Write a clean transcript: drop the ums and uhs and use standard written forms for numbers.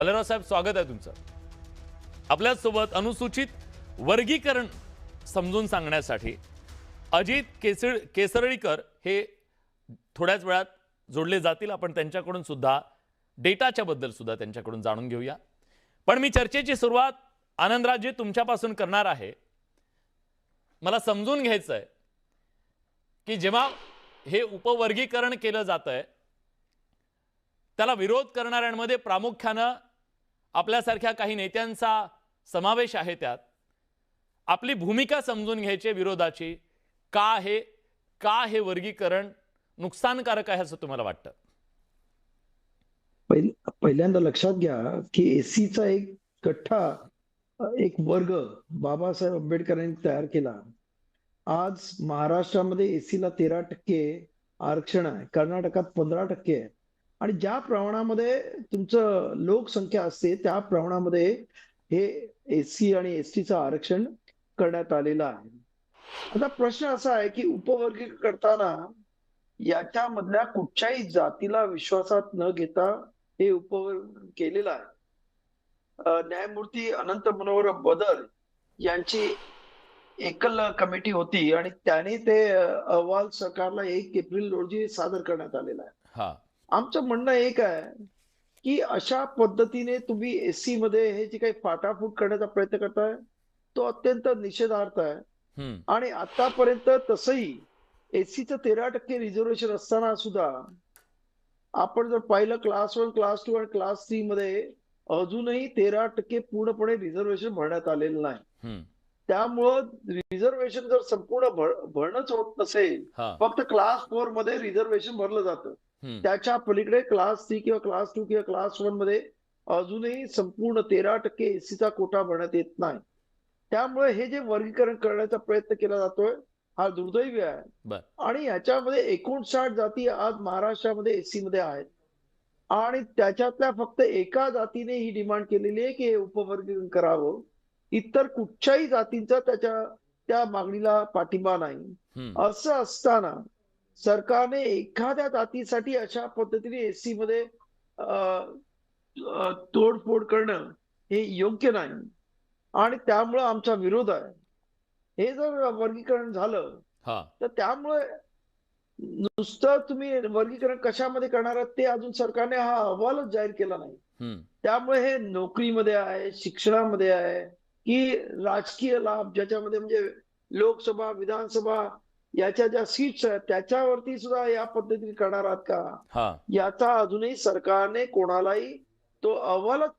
अलेराव साहेब, स्वागत आहे तुमचं. आपल्यासोबत अनुसूचित वर्गीकरण समजून सांगण्यासाठी अजित केसरळीकर हे थोड्याच वेळात जोडले जातील. आपण त्यांच्याकडून सुद्धा डेटाच्या बद्दल सुद्धा त्यांच्याकडून जाणून घेऊया. पण मी चर्चेची सुरुवात आनंदराजे तुमच्यापासून करणार आहे. मला समजून घ्यायचं आहे की जेव्हा हे उपवर्गीकरण केलं जातंय त्याला विरोध करणाऱ्यांमध्ये प्रामुख्यानं आपल्यासारख्या काही नेत्यांचा समावेश आहे. त्यात आपली भूमिका समजून घ्यायची विरोधाची. का हे वर्गीकरण नुकसानकारक आहे असं तुम्हाला वाटतं? पहिल्यांदा लक्षात घ्या की एसीचा एक गठ्ठा, एक वर्ग बाबासाहेब आंबेडकरांनी तयार केला. आज महाराष्ट्रामध्ये एसीला 13% आरक्षण आहे, कर्नाटकात 15% आहे. आणि ज्या प्रमाणामध्ये तुमचं लोकसंख्या असते त्या प्रमाणामध्ये हे एसी आणि एसटीचं आरक्षण करण्यात आलेलं आहे. आता प्रश्न असा आहे की उपवर्गीकरण करताना याच्यामधल्या कुठच्याही जातीला विश्वासात न घेता हे उपवर्गीकरण केलेलं आहे. न्यायमूर्ती अनंत मनोहर बदर यांची एकल कमिटी होती आणि त्याने ते अहवाल सरकारला 1 एप्रिल रोजी सादर करण्यात आलेला आहे. हा, आमचं म्हणणं एक आहे की अशा पद्धतीने तुम्ही एसी मध्ये हे जे काही फाटाफूट करण्याचा प्रयत्न करताय तो अत्यंत निषेधार्थ आहे. आणि आतापर्यंत तसंही एसीचं 13% रिझर्वेशन असताना सुद्धा आपण जर पाहिलं क्लास 1, क्लास 2 आणि क्लास 3 मध्ये अजूनही 13% पूर्णपणे रिझर्वेशन भरण्यात आलेलं नाही. त्यामुळं रिझर्वेशन जर संपूर्ण भरणंच होत नसेल, फक्त क्लास 4 मध्ये रिझर्वेशन भरलं जातं, त्याच्या पलीकडे क्लास 3 किंवा क्लास 2 किंवा क्लास 1 मध्ये अजूनही संपूर्ण 13% एसीचा कोटा भरण्यात येत नाही. त्यामुळे हे जे वर्गीकरण करण्याचा प्रयत्न केला जातोय हा दुर्दैवी आहे. आणि याच्यामध्ये 59 जाती आज महाराष्ट्रामध्ये एसी मध्ये आहेत आणि त्याच्यातल्या फक्त एका जातीने ही डिमांड केलेली आहे की हे उपवर्गीकरण करावं. इतर कुठच्याही जातींचा त्या मागणीला पाठिंबा नाही. असं असताना सरकारने एखाद्या जातीसाठी अशा पद्धतीने एसी मध्ये तोडफोड करणं हे योग्य नाही आणि त्यामुळे आमचा विरोध आहे. हे जर वर्गीकरण झालं तर त्यामुळे नुसतं तुम्ही वर्गीकरण कशामध्ये करणार आहात ते अजून सरकारने हा अहवालच जाहीर केला नाही. त्यामुळे हे नोकरीमध्ये आहे, शिक्षणामध्ये आहे की राजकीय लाभ ज्याच्यामध्ये म्हणजे लोकसभा, विधानसभा याच्या ज्या सीट्स आहेत त्याच्यावरती सुद्धा या पद्धतीने करणार आहात का, याचा अजूनही सरकारने कोणालाही तो अहवालच